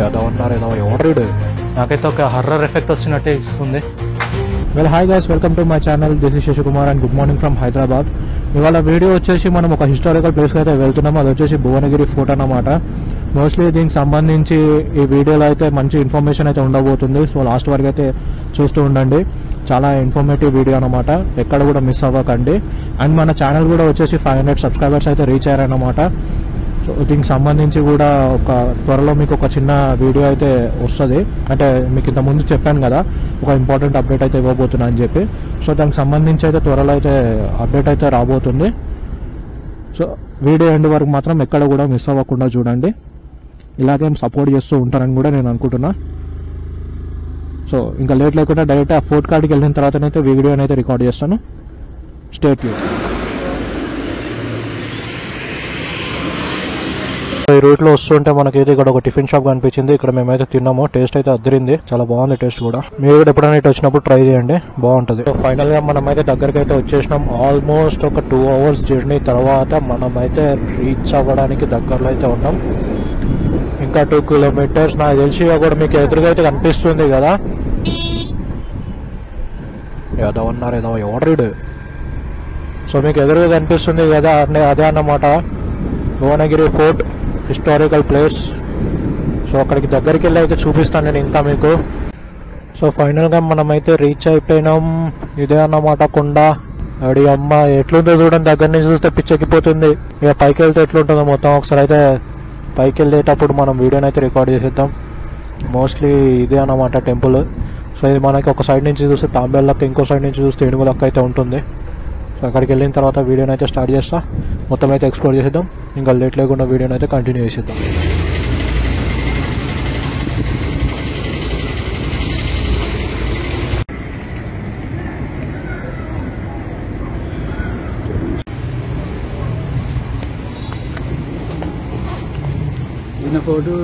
ఏదో ఉన్నారు ఏదో ఎవరు నాకైతే ఒక హర్రర్ ఎఫెక్ట్ వచ్చినట్టే ఇస్తుంది. Well hi guys, welcome to my channel. This is Shashikumar and good morning from Hyderabad. ఇవాళ వీడియో వచ్చేసి మనం ఒక హిస్టారికల్ ప్లేస్కి అయితే వెళ్తున్నాము. అది వచ్చేసి భువనగిరి ఫోర్ట్ అన్నమాట. మోస్ట్లీ దీనికి సంబంధించి ఈ వీడియోలో అయితే మంచి ఇన్ఫర్మేషన్ అయితే ఉండబోతుంది. సో లాస్ట్ వరకు అయితే చూస్తూ ఉండండి. చాలా ఇన్ఫర్మేటివ్ వీడియో అనమాట, ఎక్కడ కూడా మిస్ అవ్వకండి. అండ్ మన ఛానల్ కూడా వచ్చేసి 500 సబ్స్క్రైబర్స్ అయితే రీచ్ అయ్యారన్నమాట. సో దీనికి సంబంధించి కూడా ఒక త్వరలో మీకు ఒక చిన్న వీడియో అయితే వస్తుంది. అంటే మీకు ఇంత ముందు చెప్పాను కదా, ఒక ఇంపార్టెంట్ అప్డేట్ అయితే ఇవ్వబోతున్నా అని చెప్పి. సో దానికి సంబంధించి అయితే త్వరలో అయితే అప్డేట్ అయితే రాబోతుంది. సో వీడియో ఎండ్ వరకు మాత్రం ఎక్కడ కూడా మిస్ అవ్వకుండా చూడండి. ఇలాగే సపోర్ట్ చేస్తూ ఉంటారని కూడా నేను అనుకుంటున్నా. సో ఇంకా లేట్ లేకుండా డైరెక్ట్ ఆ ఫోర్ట్ కార్డ్కి వెళ్ళిన తర్వాతనైతే వీడియో అయితే రికార్డ్ చేస్తాను. Stay tune. ఈ రూట్ లో వస్తుంటే మనకైతే ఇక్కడ ఒక టిఫిన్ షాప్ కనిపించింది. ఇక్కడ మేమైతే తిన్నాము. టేస్ట్ అయితే అద్దరింది, చాలా బాగుంది టేస్ట్ కూడా. మీరు కూడా ఎప్పుడైనా ఇటు వచ్చినప్పుడు ట్రై చేయండి, బాగుంటది. ఫైనల్ గా మనమైతే దగ్గరికి అయితే వచ్చేసినాం. ఆల్మోస్ట్ ఒక 2 hours జర్నీ తర్వాత మనమైతే రీచ్ అవ్వడానికి దగ్గరలో అయితే ఉన్నాం. ఇంకా 2 kilometers నాకు తెలిసి కూడా మీకు ఎదురుగా అయితే కనిపిస్తుంది కదా, ఏదో ఉన్నారు ఏదో ఎవరు. సో మీకు ఎదురుగా కనిపిస్తుంది కదా, అదే అన్నమాట Bhuvanagiri fort, historical place. So అక్కడికి దగ్గరికి వెళ్ళి అయితే చూపిస్తాను నేను ఇంకా మీకు. సో ఫైనల్గా మనమైతే రీచ్ అయిపోయినాం. ఇదే అన్నమాట కొండ. అడి అమ్మ ఎట్లుందో చూడండి, దగ్గర నుంచి చూస్తే పిచ్చెక్కిపోతుంది. ఇక పైకి వెళ్తే ఎట్లుంటుందో మొత్తం ఒకసారి అయితే పైకి వెళ్ళేటప్పుడు మనం వీడియోని అయితే రికార్డ్ చేసేద్దాం. మోస్ట్లీ ఇదే అన్నమాట టెంపుల్. సో ఇది మనకి ఒక సైడ్ నుంచి చూస్తే తాంబేల్ లెక్క, ఇంకో సైడ్ నుంచి చూస్తే ఏనుగు లెక్క అయితే ఉంటుంది. సో అక్కడికి వెళ్ళిన తర్వాత వీడియోని అయితే స్టార్ట్ చేస్తా, మొత్తం అయితే ఎక్స్ప్లోర్ చేసేద్దాం. ఇంకా లేట్ లేకుండా వీడియోని అయితే కంటిన్యూ చేసేద్దాం. ఫోటో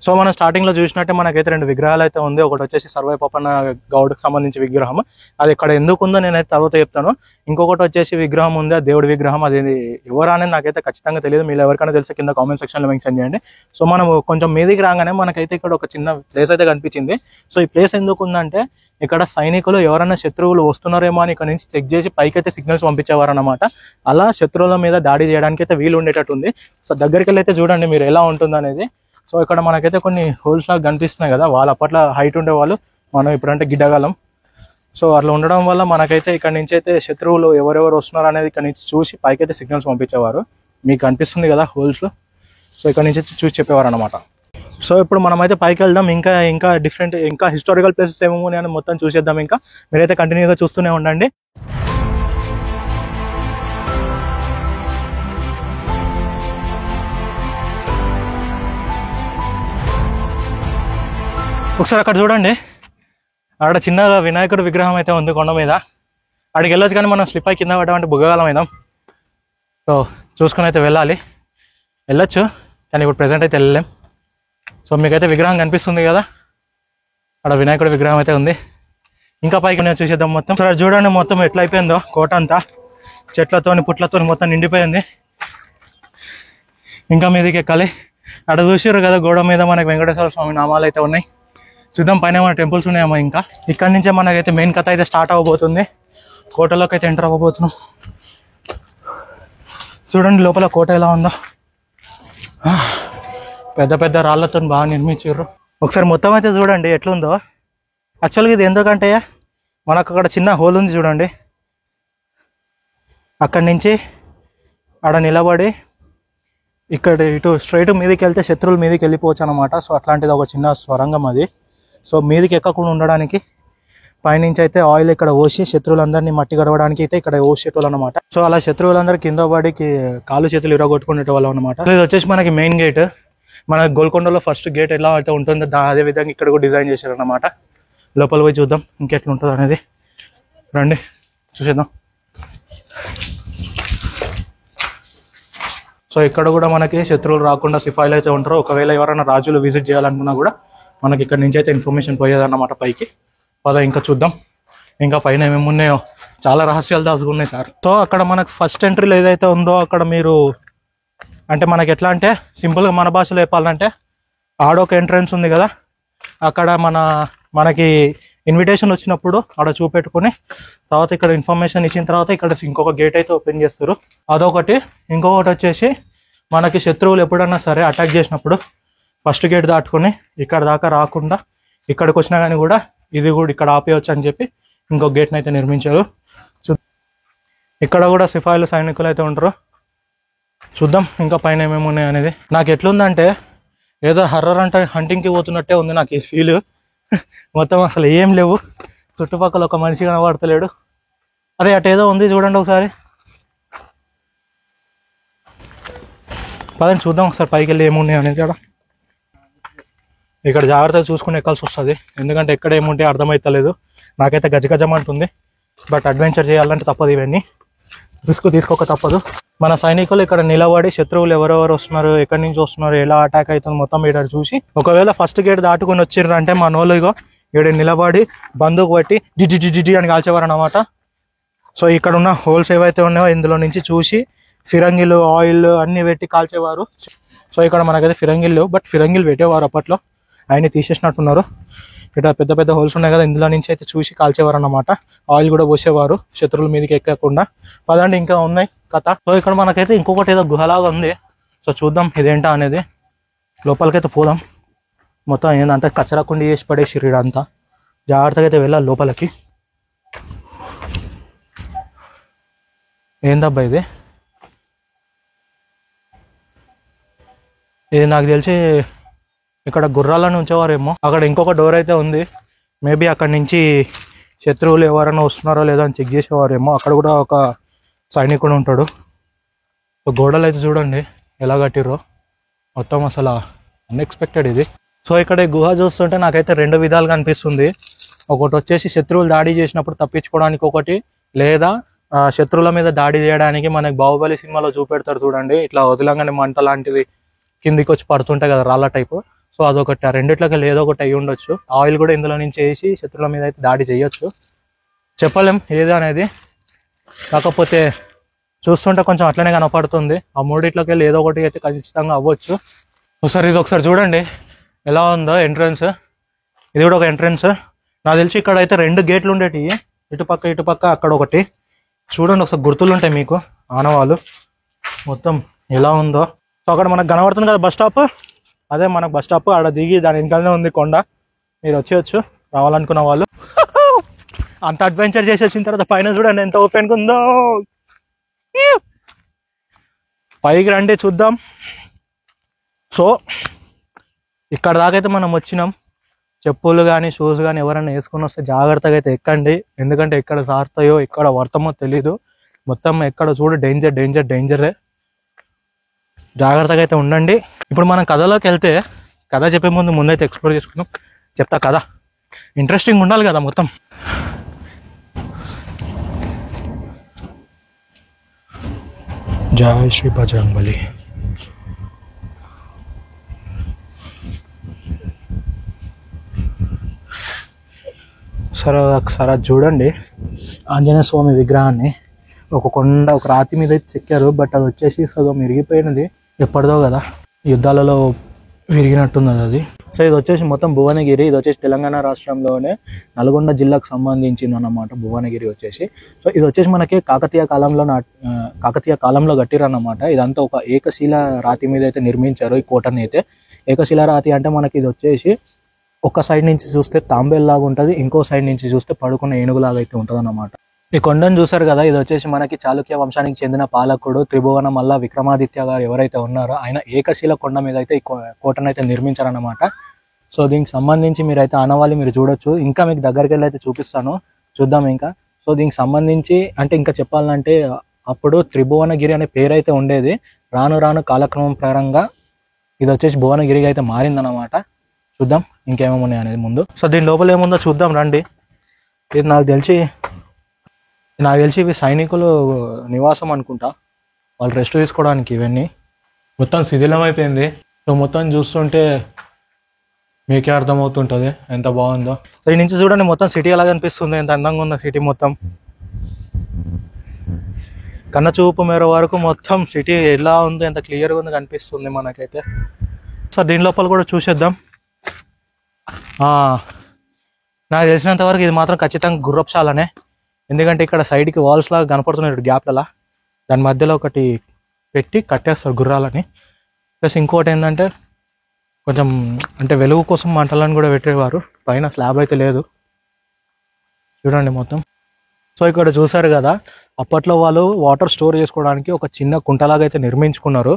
సో మనం స్టార్టింగ్ లో చూసినట్టే మనకైతే 2 విగ్రహాలు అయితే ఉంది. ఒకటి వచ్చేసి సర్వై పప్పన్న గౌడ్కి సంబంధించి విగ్రహం, అది ఇక్కడ ఎందుకు ఉందో నేనైతే తర్వాత చెప్తాను. ఇంకొకటి వచ్చేసి విగ్రహం ఉంది, ఆ దేవుడి విగ్రహం. అది ఎవరు అనేది నాకైతే ఖచ్చితంగా తెలియదు. మీరు ఎవరికైనా తెలిస్తే కింద కామెంట్ సెక్షన్ లో మెన్షన్ చేయండి. సో మనం కొంచెం మీదికి రాగానే మనకైతే ఇక్కడ ఒక చిన్న ప్లేస్ అయితే కనిపించింది. సో ఈ ప్లేస్ ఎందుకు ఉందంటే, ఇక్కడ సైనికులు ఎవరైనా శత్రువులు వస్తున్నారేమో అని ఇక్కడ నుంచి చెక్ చేసి పైకి అయితే సిగ్నల్స్ పంపించేవారు అనమాట. అలా శత్రువుల మీద దాడి చేయడానికి అయితే వీలు ఉండేటట్టు ఉంది. సో దగ్గరికి వెళ్ళి అయితే చూడండి మీరు ఎలా ఉంటుంది అనేది. సో ఇక్కడ మనకైతే కొన్ని హోల్స్ లాగా కనిపిస్తున్నాయి కదా, వాళ్ళు అప్పట్లో హైట్ ఉండేవాళ్ళు, మనం ఇప్పుడంటే గిడ్డగలం. సో అట్లా ఉండడం వల్ల మనకైతే ఇక్కడ నుంచి అయితే శత్రువులు ఎవరెవరు వస్తున్నారు అనేది ఇక్కడ నుంచి చూసి పైకైతే సిగ్నల్స్ పంపించేవారు. మీకు కనిపిస్తుంది కదా హోల్స్. సో ఇక్కడ నుంచి చూసి చెప్పేవారు అనమాట. సో ఇప్పుడు మనమైతే పైకి వెళ్దాం. ఇంకా డిఫరెంట్ ఇంకా హిస్టారికల్ ప్లేసెస్ ఏమో అని మొత్తం చూసేద్దాం. ఇంకా మీరైతే కంటిన్యూగా చూస్తూనే ఉండండి. ఒకసారి అక్కడ చూడండి, అక్కడ చిన్నగా వినాయకుడు విగ్రహం అయితే ఉంది కొండ మీద. అక్కడికి వెళ్ళొచ్చు కానీ మనం స్లిప్ అయి కింద పడ్డామంటే బుగ్గగాలం అయిదాం. సో చూసుకుని అయితే వెళ్ళొచ్చు కానీ ఇప్పుడు ప్రెసెంట్ అయితే వెళ్ళలేం. సో మీకైతే విగ్రహం కనిపిస్తుంది కదా, అక్కడ వినాయకుడి విగ్రహం అయితే ఉంది. ఇంకా పైకి నేను చూసేద్దాం మొత్తం. సరే చూడండి మొత్తం ఎట్లా అయిపోయిందో, కోట అంతా చెట్లతోని పుట్లతోని మొత్తం నిండిపోయింది. ఇంకా మీదకి ఎక్కాలి. అక్కడ చూసారు కదా గోడ మీద మనకి వెంకటేశ్వర స్వామి నామాలు అయితే ఉన్నాయి. చూద్దాం పైన మన టెంపుల్స్ ఉన్నాయేమో. ఇంకా ఇక్కడ నుంచే మనకైతే మెయిన్ కథ అయితే స్టార్ట్ అవ్వబోతుంది. కోటలోకి అయితే ఎంటర్ అవ్వబోతున్నాం. చూడండి లోపల కోట ఎలా ఉందో, పెద్ద పెద్ద రాళ్లతో బాగా నిర్మించారు. ఒకసారి మొత్తం అయితే చూడండి ఎట్లుందో. యాక్చువల్గా ఇది ఎందుకంటే మనకు అక్కడ చిన్న హోల్ ఉంది చూడండి, అక్కడి నుంచి ఆడ నిలబడి ఇక్కడ ఇటు స్ట్రైట్ మీదకి వెళ్తే శత్రువుల మీదకి వెళ్ళిపోవచ్చు అనమాట. సో అట్లాంటిది ఒక చిన్న స్వరంగం అది. సో మీదకి ఎక్కకుండా ఉండడానికి పైనుంచి అయితే ఆయిల్ ఇక్కడ పోసి శత్రువులందరినీ మట్టి గడవడానికి అయితే ఇక్కడ పోసేటోళ్ళు అనమాట. సో అలా శత్రువులందరూ కింద పడికి కాలు చేతులు ఇరగొట్టుకునే వాళ్ళు అనమాట. ఇది వచ్చేసి మనకి మెయిన్ గేట్. మన గోల్కొండలో ఫస్ట్ గేట్ ఎలా అయితే ఉంటుందో అదే విధంగా ఇక్కడ కూడా డిజైన్ చేశారు అనమాట. లోపల పోయి చూద్దాం ఇంకెట్లా ఉంటుంది అనేది. రండి చూసేద్దాం. సో ఇక్కడ కూడా మనకి శత్రువులు రాకుండా సిపాయిలు అయితే ఉంటారు. ఒకవేళ ఎవరైనా రాజులు విజిట్ చేయాలనుకున్నా కూడా మనకి ఇక్కడ నుంచి అయితే ఇన్ఫర్మేషన్ పోయేదన్నమాట పైకి. పద ఇంకా చూద్దాం ఇంకా పైన ఏమేమి ఉన్నాయో. చాలా రహస్యాలు దాచుకున్నాయి సార్. సో అక్కడ మనకు ఫస్ట్ ఎంట్రీలో ఏదైతే ఉందో అక్కడ మీరు అంటే మనకి ఎట్లా అంటే సింపుల్గా మన భాషలో చెప్పాలంటే ఆడొక ఎంట్రన్స్ ఉంది కదా, అక్కడ మనకి ఇన్విటేషన్ వచ్చినప్పుడు ఆడ చూపెట్టుకుని తర్వాత ఇక్కడ ఇన్ఫర్మేషన్ ఇచ్చిన తర్వాత ఇక్కడ ఇంకొక గేట్ అయితే ఓపెన్ చేస్తారు. అదొకటి. ఇంకొకటి వచ్చేసి మనకి శత్రువులు ఎప్పుడన్నా సరే అటాక్ చేసినప్పుడు ఫస్ట్ గేట్ దాటుకొని ఇక్కడ దాకా రాకుండా ఇక్కడికి వచ్చినా కానీ కూడా ఇది కూడా ఇక్కడ ఆపేయచ్చు అని చెప్పి ఇంకొక గేట్ని అయితే నిర్మించారు. ఇక్కడ కూడా సిపాయిలు సైనికులు అయితే ఉంటారు. చూద్దాం ఇంకా పైన ఏమేమి ఉన్నాయి అనేది. నాకు ఎట్లుందంటే ఏదో హర్రర్ అంటే హంటింగ్కి పోతున్నట్టే ఉంది నాకు ఈ ఫీల్. మొత్తం అసలు ఏం లేవు, చుట్టుపక్కల ఒక మనిషి కనబడతలేడు. అరే అటు ఏదో ఉంది చూడండి ఒకసారి. పదండి చూద్దాం ఒకసారి పైకి వెళ్ళి ఏమున్నాయి అనేది. ఇక్కడ జాగ్రత్తగా చూసుకుని ఎక్కాల్సి వస్తుంది, ఎందుకంటే ఎక్కడ ఏముంటే అర్థమవుతలేదు. నాకైతే గజగజమంటుంది. బట్ అడ్వెంచర్ చేయాలంటే తప్పదు, ఇవన్నీ రిస్క్ తీసుకోక తప్పదు. మన సైనికులు ఇక్కడ నిలబడి శత్రువులు ఎవరెవరు వస్తున్నారు, ఎక్కడి నుంచి వస్తున్నారు, ఎలా అటాక్ అవుతుంది మొత్తం ఇక్కడ చూసి ఒకవేళ ఫస్ట్ గేట్ దాటుకొని వచ్చిర్రు అంటే మా నోళ్ళు ఇగో ఇక్కడ నిలబడి బందూకు బట్టి డి అని కాల్చేవారు అనమాట. సో ఇక్కడ ఉన్న హోల్స్ ఏవైతే ఉన్నాయో ఇందులో నుంచి చూసి ఫిరంగిలు ఆయిల్ అన్ని పెట్టి కాల్చేవారు. సో ఇక్కడ మనకైతే ఫిరంగిలు లేవు, బట్ ఫిరంగిలు పెట్టేవారు అప్పట్లో. ఆయన తీసేసినట్టున్నారు. ఇక్కడ పెద్ద పెద్ద హోల్స్ ఉన్నాయి కదా, ఇందులో నుంచి అయితే చూసి కాల్చేవారు అన్నమాట. ఆయిల్ కూడా పోసేవారు శత్రువుల మీదకి ఎక్కకుండా. పదండి ఇంకా ఉన్నాయి కథ. సో ఇక్కడ మనకైతే ఇంకొకటి ఏదో గుహలాగా ఉంది. సో చూద్దాం ఇదేంటా అనేది. లోపలికైతే పోదాం. మొత్తం ఏంటంతా కచ్చరాకుండా చేసి పడేసిర్రు ఇదంతా. జాగ్రత్తగా అయితే వెళ్ళాలి లోపలికి. ఏందబ్బా ఇది? ఇది నాకు తెలిసి ఇక్కడ గుర్రాలను ఉంచేవారేమో. అక్కడ ఇంకొక డోర్ అయితే ఉంది. మేబీ అక్కడి నుంచి శత్రువులు ఎవరైనా వస్తున్నారో లేదో అని చెక్ చేసేవారేమో. అక్కడ కూడా ఒక సైనికుడు ఉంటాడు. గోడలు అయితే చూడండి ఎలా కట్టిర్రో, మొత్తం అసలు అన్ఎక్స్పెక్టెడ్ ఇది. సో ఇక్కడ ఈ గుహ చూస్తుంటే నాకైతే రెండు విధాలుగా అనిపిస్తుంది. ఒకటి వచ్చేసి శత్రువులు దాడి చేసినప్పుడు తప్పించుకోవడానికి ఒకటి, లేదా శత్రువుల మీద దాడి చేయడానికి. మనకి బాహుబలి సినిమాలో చూపెడతారు చూడండి, ఇట్లా వదిలంగానే మంట లాంటివి కిందికి వచ్చి పడుతుంటాయి కదా రాళ్ళ టైపు. సో అదొకటి. ఆ రెండిట్లకి ఏదో ఒకటి అయ్యి ఉండొచ్చు. ఆయిల్ కూడా ఇందులో నుంచి వేసి శత్రువుల మీద అయితే దాడి చేయొచ్చు, చెప్పలేం ఏది అనేది. కాకపోతే చూస్తుంటే కొంచెం అట్లనే కనపడుతుంది. ఆ మూడిట్లోకి వెళ్ళి ఏదో ఒకటి అయితే ఖచ్చితంగా అవ్వచ్చు. ఒకసారి ఇది ఒకసారి చూడండి ఎలా ఉందో ఎంట్రన్స్. ఇది కూడా ఒక ఎంట్రన్స్. నాకు తెలిసి ఇక్కడ అయితే రెండు గేట్లు ఉండేటివి, ఇటుపక్క అక్కడ ఒకటి. చూడండి ఒకసారి గుర్తులు ఉంటాయి మీకు ఆనవాళ్ళు మొత్తం ఎలా ఉందో. సో అక్కడ మనకు కనబడుతుంది కదా బస్ స్టాప్, అదే మనకు బస్ స్టాప్. ఆడ దిగి దాని వెనకాలనే ఉంది కొండ. మీరు వచ్చేయచ్చు రావాలనుకున్న వాళ్ళు. అంత అడ్వెంచర్ చేసేసిన తర్వాత పైన చూడండి ఎంత ఓపెన్గా ఉందో. పైకి రండి చూద్దాం. సో ఇక్కడ దాకైతే మనం వచ్చినాం. చెప్పులు కానీ షూస్ కానీ ఎవరైనా వేసుకొని వస్తే జాగ్రత్తగా అయితే ఎక్కండి, ఎందుకంటే ఎక్కడ జారుతాయో ఎక్కడ వర్తమో తెలీదు. మొత్తం ఎక్కడ చూడు డేంజరే. జాగ్రత్తగా అయితే ఉండండి. ఇప్పుడు మనం కథలోకి వెళ్తే, కథ చెప్పే ముందైతే ఎక్స్ప్లోర్ చేసుకుందాం. చెప్తా కథ ఇంట్రెస్టింగ్ ఉండాలి కదా మొత్తం. జై శ్రీ బజరంగబలి. సరే చూడండి ఆంజనేయ స్వామి విగ్రహాన్ని ఒక రాతి మీద అయితే చెక్కారు. బట్ అది వచ్చేసి సగం విరిగిపోయినది, ఎప్పటిదో కదా యుద్ధాలలో విరిగినట్టున్నది అది. సో ఇది వచ్చేసి మొత్తం భువనగిరి. ఇది వచ్చేసి తెలంగాణ రాష్ట్రంలోనే నల్గొండ జిల్లాకు సంబంధించింది అన్నమాట భువనగిరి వచ్చేసి. సో ఇది వచ్చేసి మనకి కాకతీయ కాలంలో కట్టిరన్నమాట. ఇదంతా ఒక ఏకశిల రాతి మీద అయితే నిర్మించారు ఈ కోటని అయితే. ఏకశిల రాతి అంటే మనకి ఇది వచ్చేసి ఒక సైడ్ నుంచి చూస్తే తాంబేల్లాగా ఉంటుంది, ఇంకో సైడ్ నుంచి చూస్తే పడుకున్న ఏనుగులాగా అయితే ఉంటుంది అన్నమాట. ఈ కొండను చూసారు కదా, ఇది వచ్చేసి మనకి చాళుక్య వంశానికి చెందిన పాలకుడు త్రిభువన మల్ల విక్రమాదిత్య గారు ఎవరైతే ఉన్నారో ఆయన ఏకశిల కొండ మీద అయితే ఈ కోటను అయితే నిర్మించారన్నమాట. సో దీనికి సంబంధించి మీరైతే ఆనవాళ్ళు మీరు చూడొచ్చు. ఇంకా మీకు దగ్గరికి వెళ్ళి అయితే చూపిస్తాను, చూద్దాం ఇంకా. సో దీనికి సంబంధించి అంటే ఇంకా చెప్పాలంటే అప్పుడు త్రిభువనగిరి అనే పేరు అయితే ఉండేది. రాను రాను కాలక్రమం ప్రకారంగా ఇది వచ్చేసి భువనగిరిగా అయితే మారిందన్నమాట. చూద్దాం ఇంకేమేమి ఉన్నాయి అనేది ముందు. సో దీని లోపల ఏముందో చూద్దాం రండి. ఇది నాకు తెలిసి ఇవి సైనికులు నివాసం అనుకుంటా, వాళ్ళు రెస్ట్ తీసుకోవడానికి. ఇవన్నీ మొత్తం శిథిలం అయిపోయింది. సో మొత్తం చూస్తుంటే మీకే అర్థమవుతుంటుంది ఎంత బాగుందో. సో ఈ నుంచి చూడండి మొత్తం సిటీ అలాగే అనిపిస్తుంది, ఎంత అందంగా ఉందో సిటీ మొత్తం. కన్న చూపు మేర వరకు మొత్తం సిటీ ఎలా ఉందో, ఎంత క్లియర్గా ఉందో కనిపిస్తుంది మనకైతే. సో దీని లోపల కూడా చూసేద్దాం. నాకు తెలిసినంత వరకు ఇది మాత్రం ఖచ్చితంగా గుర్రపుశాలనే. ఎందుకంటే ఇక్కడ సైడ్కి వాల్స్ లాగా కనపడుతున్నాయి గ్యాప్లలో, దాని మధ్యలో ఒకటి పెట్టి కట్టేస్తారు గుర్రాలని. ప్లస్ ఇంకోటి ఏంటంటే కొంచెం అంటే వెలుగు కోసం మంటలను కూడా పెట్టేవారు. పైన స్లాబ్ అయితే లేదు చూడండి మొత్తం. సో ఇక్కడ చూసారు కదా, అప్పట్లో వాళ్ళు వాటర్ స్టోర్ చేసుకోవడానికి ఒక చిన్న కుంటలాగా అయితే నిర్మించుకున్నారు.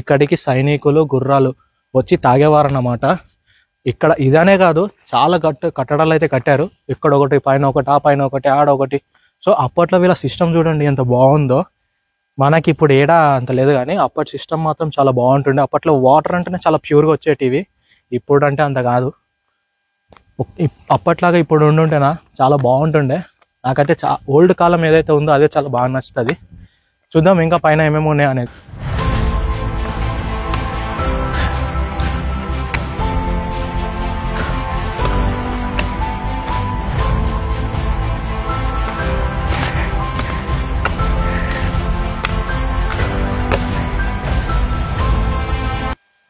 ఇక్కడికి సైనికులు గుర్రాలు వచ్చి తాగేవారు అన్నమాట. ఇక్కడ ఇదనే కాదు, చాలా కట్టడాలు అయితే కట్టారు. ఇక్కడ ఒకటి, పైన ఒకటి, ఆ పైన ఒకటి, ఆడ ఒకటి. సో అప్పట్లో వీళ్ళ సిస్టమ్ చూడండి ఎంత బాగుందో. మనకి ఇప్పుడు ఏడా అంత లేదు కానీ అప్పటి సిస్టమ్ మాత్రం చాలా బాగుంటుండే. అప్పట్లో వాటర్ అంటేనే చాలా ప్యూర్గా వచ్చేటివి, ఇప్పుడు అంటే అంత కాదు. అప్పట్లాగా ఇప్పుడు ఉండుంటేనా చాలా బాగుంటుండే. నాకైతే ఓల్డ్ కాలం ఏదైతే ఉందో అదే చాలా బాగా నచ్చుతుంది. చూద్దాం ఇంకా పైన ఏమేమి ఉన్నాయి అనేది.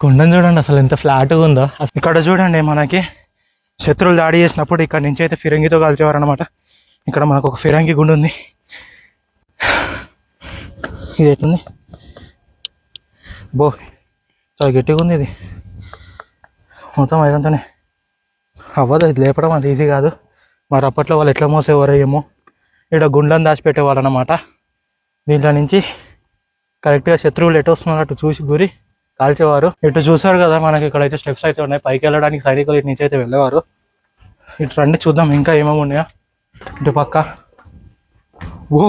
కొండను చూడండి అసలు ఎంత ఫ్లాట్గా ఉందో. ఇక్కడ చూడండి మనకి శత్రువులు దాడి చేసినప్పుడు ఇక్కడ నుంచి అయితే ఫిరంగితో కాల్చేవారు అనమాట. ఇక్కడ మనకు ఒక ఫిరంగి గుండు ఉంది. ఇది ఎట్లుంది బో, చాలా గట్టిగా ఉంది ఇది. మొత్తం ఐరన్తోనే అవ్వదు, ఇది లేపడం అంత ఈజీ కాదు. మరి అప్పట్లో వాళ్ళు ఎట్లా మోసేవారో ఏమో. ఇక్కడ గుండ్లను దాచిపెట్టేవారు అనమాట. దీంట్లో నుంచి కరెక్ట్గా శత్రువులు ఎటు వస్తున్నట్టు చూసి గురి కాల్చేవారు. ఇటు చూసారు కదా మనకి ఇక్కడైతే స్టెప్స్ అయితే ఉన్నాయి, పైకి వెళ్ళడానికి సైనికులు ఇటు నుంచి అయితే వెళ్ళేవారు. ఇటు రండి చూద్దాం ఇంకా ఏమేమి ఉన్నాయా ఇటు పక్క. ఓ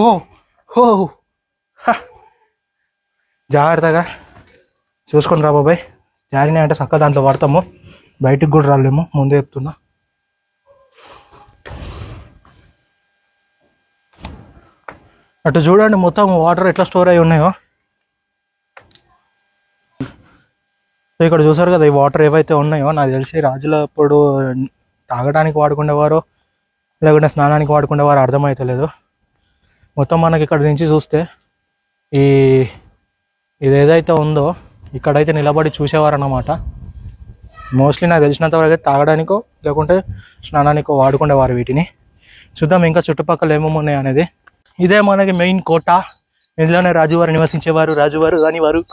జాగ్రత్తగా చూసుకొని రా బాబాయ్, జారినాయి అంటే చక్క దాంట్లో పడతాము, బయటికి కూడా రాలేము, ముందే చెప్తున్నా. అటు చూడండి మొత్తం వాటర్ ఎట్లా స్టోర్ అయి ఉన్నాయో. సో ఇక్కడ చూసారు కదా ఈ వాటర్ ఏవైతే ఉన్నాయో, నాకు తెలిసి రాజుల అప్పుడు తాగడానికి వాడుకునేవారో లేకుంటే స్నానానికి వాడుకునేవారు అర్థమవుతలేదు. మొత్తం మనకి ఇక్కడ నుంచి చూస్తే ఇది ఏదైతే ఉందో ఇక్కడైతే నిలబడి చూసేవారు అన్నమాట. మోస్ట్లీ నాకు తెలిసినంత వరకు అయితే తాగడానికో లేకుంటే స్నానానికో వాడుకునేవారు వీటిని. చూద్దాం ఇంకా చుట్టుపక్కల ఏమేమి ఉన్నాయి అనేది. ఇదే మనకి మెయిన్ కోట, ఇందులోనే రాజువారు నివసించేవారు, రాజువారు కానివారు.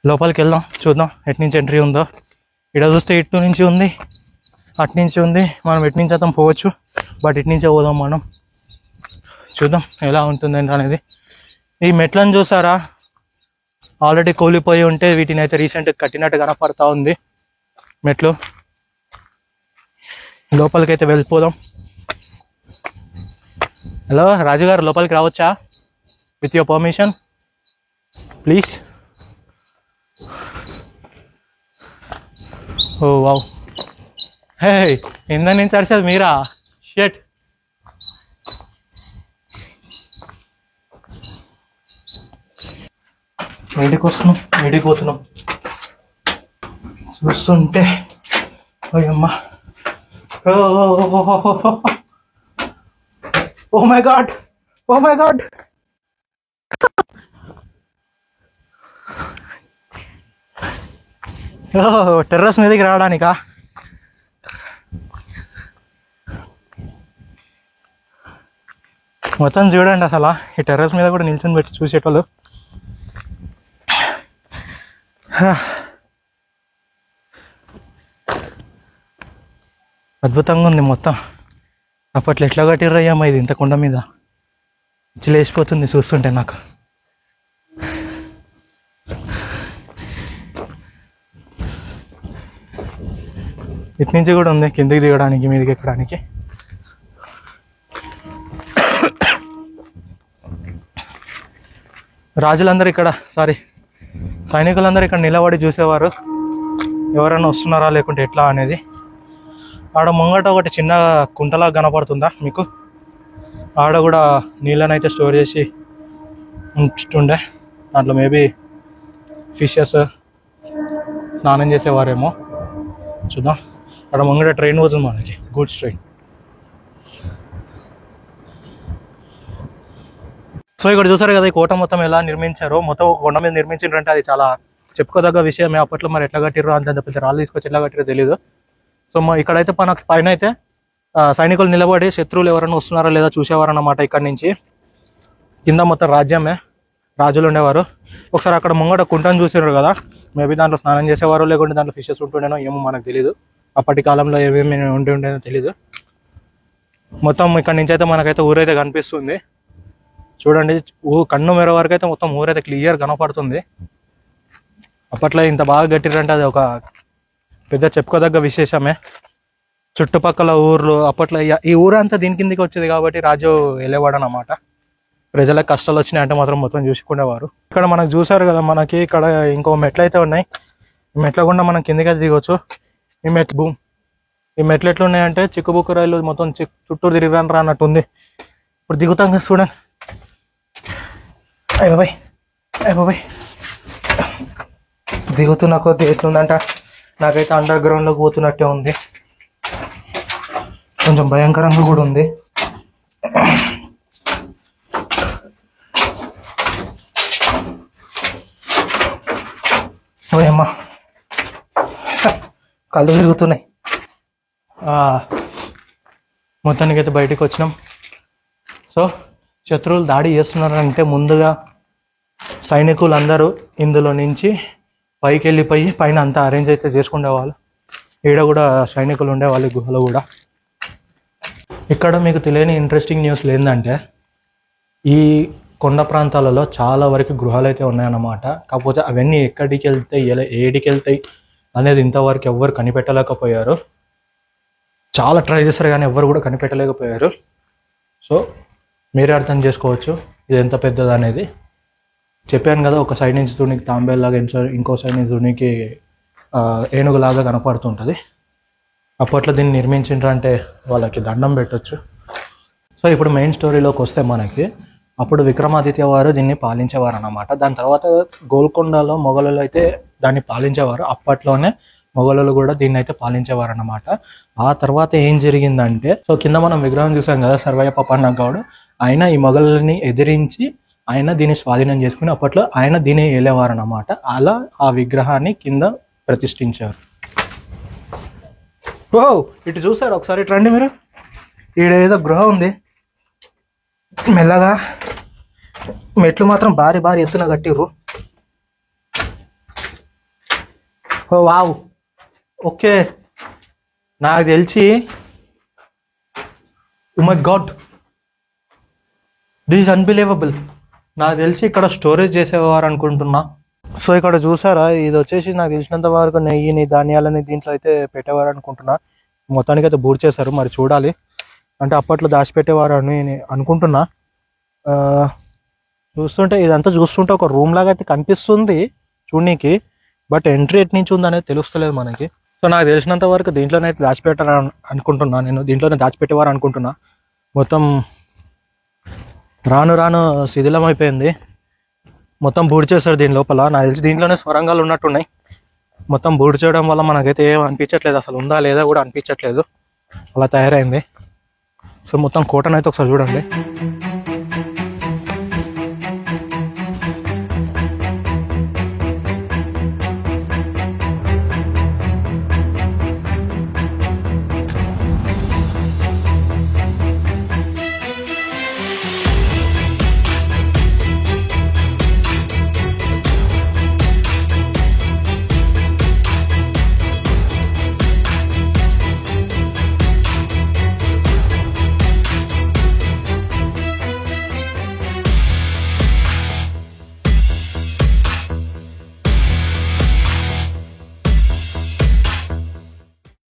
లోపలికి వెళ్దాం, చూద్దాం ఎటు నుంచి ఎంట్రీ ఉందో. ఇక్కడ చూస్తే ఇటు నుంచి ఉంది, అటు నుంచి ఉంది. మనం ఎటు నుంచి అయితే పోవచ్చు, బట్ ఇటు నుంచే పోదాం మనం. చూద్దాం ఎలా ఉంటుంది అనేది. ఈ మెట్లను చూసారా, ఆల్రెడీ కూలిపోయి ఉంటే వీటిని అయితే రీసెంట్గా కట్టినట్టు కనపడతా ఉంది మెట్లు. లోపలికి అయితే వెళ్ళిపోదాం. హలో రాజుగారు, లోపలికి రావచ్చా? With your permission please. Oh wow, hey ఇందా నుంచి అడిచేది మీరా? షెట్. బయటికి వస్తున్నాం, బయటికి పోతున్నాం. చూస్తుంటే ఓయమ్మా, oh my God, oh my God. Terrace మీదకి రావడానికా? మొత్తం చూడండి అసలు ఈ టెర్రస్ మీద కూడా నిల్చొని పెట్టి చూసేటోళ్ళు. అద్భుతంగా ఉంది మొత్తం. అప్పట్లో ఎట్లా కట్టిర్రయ్యామా ఇది ఇంత కొండ మీద, చిలేసిపోతుంది చూస్తుంటే నాకు. ఇటు నుంచి కూడా ఉంది కిందికి దిగడానికి మీదకి ఎక్కడానికి. రాజులందరూ ఇక్కడ సైనికులందరూ ఇక్కడ నిలబడి చూసేవారు ఎవరైనా వస్తున్నారా లేకుంటే ఎట్లా అనేది. ఆడ ముంగట ఒకటి చిన్న కుంటలా కనపడుతుందా మీకు, ఆడ కూడా నీళ్ళనైతే స్టోర్ చేసి ఉంచుతుండే. దాంట్లో మేబీ ఫిషెస్ స్నానం చేసేవారేమో. చూద్దాం. అక్కడ ముంగట ట్రైన్ పోతుంది మనకి, గూడ్స్ ట్రైన్. సో ఇక్కడ చూసారు కదా ఈ కోట మొత్తం ఎలా నిర్మించారో. మొత్తం ఒక కొండ మీద నిర్మించారంటే అది చాలా చెప్పుకోదగ్గ విషయమే. అప్పట్లో మరి ఎట్లా కట్టిరో అంత పెద్ద రాళ్ళు తీసుకొచ్చి ఎట్లా కట్టిరో తెలియదు. సో ఇక్కడైతే పైన అయితే సైనికులు నిలబడి శత్రువులు ఎవరైనా వస్తున్నారా లేదా చూసేవారు అన్నమాట. ఇక్కడ నుంచి కింద మొత్తం రాజ్యమే, రాజులు ఉండేవారు. ఒకసారి అక్కడ ముంగట కుంటను చూసారు కదా, మేబీ దాంట్లో స్నానం చేసేవారు లేకుంటే దాంట్లో ఫిషెస్ ఉంటుండేనో ఏమో మనకు తెలియదు. అప్పటి కాలంలో ఏమేమి ఉండేనో తెలియదు. మొత్తం ఇక్కడ నుంచి అయితే మనకైతే ఊరైతే కనిపిస్తుంది. చూడండి, కన్ను మెర వరకు అయితే మొత్తం ఊరైతే క్లియర్ కనపడుతుంది. అప్పట్లో ఇంత బాగా కట్టిరంటే అది ఒక పెద్ద చెప్పుకోదగ్గ విశేషమే. చుట్టుపక్కల ఊర్లు అప్పట్లో ఈ ఊరంతా దీని కిందికి వచ్చేది కాబట్టి రాజు వెళ్ళేవాడు అన్నమాట. ప్రజలకు కష్టాలు వచ్చినాయంటే మాత్రం మొత్తం చూసుకునేవారు. ఇక్కడ మనకు చూసారు కదా, మనకి ఇక్కడ ఇంకో మెట్లు అయితే ఉన్నాయి. ఈ మెట్ల గుండా మనం కిందికి దిగొచ్చు. ఈ మెట్లు ఎట్లున్నాయంటే చిక్కుబుక్కు రైలు మొత్తం చుట్టూరు తిరిగిరాను రా అన్నట్టు ఉంది. ఇప్పుడు దిగుతాం కదా చూడండి. అయ్య బాబాయ్ దిగుతున్న కొద్ది ఎట్లుందంట, నాకైతే అండర్ గ్రౌండ్లోకి పోతున్నట్టే ఉంది. కొంచెం భయంకరంగా కూడా ఉంది. ఓయమ్మా, కళ్ళు తిరుగుతున్నాయి. మొత్తానికి అయితే బయటకు వచ్చినాం. సో శత్రువులు దాడి చేస్తున్నారంటే ముందుగా సైనికులందరూ ఇందులో నుంచి పైకి వెళ్ళిపోయి పైన అంతా అరేంజ్ అయితే చేసుకునేవాళ్ళు. ఈడ కూడా సైనికులు ఉండేవాళ్ళు గుహలో కూడా. ఇక్కడ మీకు తెలియని ఇంట్రెస్టింగ్ న్యూస్లు ఏంటంటే ఈ కొండ ప్రాంతాలలో చాలా వరకు గృహాలు అయితే ఉన్నాయన్నమాట. కాకపోతే అవన్నీ ఎక్కడికి వెళ్తాయి, ఏడికి వెళ్తాయి అనేది ఇంతవరకు ఎవ్వరు కనిపెట్టలేకపోయారు. చాలా ట్రై చేస్తారు కానీ ఎవ్వరు కూడా కనిపెట్టలేకపోయారు. సో మీరే అర్థం చేసుకోవచ్చు ఇది ఎంత పెద్దది అనేది. చెప్పాను కదా, ఒక సైడ్ నుంచి దునికి తాంబేలాగా, ఇంకో సైడ్ నుంచి దునికి ఏనుగులాగా కనపడుతుంటుంది. అప్పట్లో దీన్ని నిర్మించిండ్రంటే వాళ్ళకి దండం పెట్టచ్చు. సో ఇప్పుడు మెయిన్ స్టోరీలోకి వస్తే మనకి అప్పుడు విక్రమాదిత్య వారు దీన్ని పాలించేవారు అన్నమాట. దాని తర్వాత గోల్కొండలో మొఘలులు అయితే దాన్ని పాలించేవారు. అప్పట్లోనే మొఘలులు కూడా దీన్ని అయితే పాలించేవారు అన్నమాట. ఆ తర్వాత ఏం జరిగిందంటే, సో కింద మనం విగ్రహం చూసాం కదా సర్వయ్య పప్పన్న గౌడ్, ఆయన ఈ మొఘలుల్ని ఎదిరించి ఆయన దీన్ని స్వాధీనం చేసుకుని అప్పట్లో ఆయన దీన్ని ఏలేవారు అన్నమాట. అలా ఆ విగ్రహాన్ని కింద ప్రతిష్ఠించారు. ఓ ఇటు చూసారు ఒకసారి, ఇటు రండి మీరు. ఈడ ఏదో గృహ ఉంది, మెల్లగా మెట్లు మాత్రం భారీ ఎత్తున కట్టిర్రు. ఓ వావ్, ఓకే. నాకు తెలిసి oh my God, this is unbelievable. నాకు తెలిసి ఇక్కడ స్టోరేజ్ చేసేవారు అనుకుంటున్నా. సో ఇక్కడ చూసారా, ఇది వచ్చేసి నాకు తెలిసినంత వరకు నెయ్యిని, ధాన్యాలని దీంట్లో అయితే పెట్టేవారు అనుకుంటున్నా. మొత్తానికి అయితే బూడ్ చేశారు, మరి చూడాలి. అంటే అప్పట్లో దాచిపెట్టేవారు అని అనుకుంటున్నా. చూస్తుంటే ఇదంతా చూస్తుంటే ఒక రూమ్ లాగా అయితే కనిపిస్తుంది చూడనీకి, బట్ ఎంట్రీ ఎట్ నుంచి ఉందనేది తెలుస్తలేదు మనకి. సో నాకు తెలిసినంత వరకు దీంట్లోనైతే దాచిపెట్టారు అనుకుంటున్నా, నేను దీంట్లోనే దాచిపెట్టేవారు అనుకుంటున్నా. మొత్తం రాను శిథిలం అయిపోయింది, మొత్తం బూడి చేస్తారు దీని లోపల. నాకు తెలిసి దీంట్లోనే స్వరంగాలు ఉన్నట్టున్నాయి. మొత్తం బూడి చేయడం వల్ల మనకైతే ఏం అనిపించట్లేదు, అసలు ఉందా లేదా కూడా అనిపించట్లేదు, అలా తయారైంది. సో మొత్తం కోటనైతే ఒకసారి చూడండి.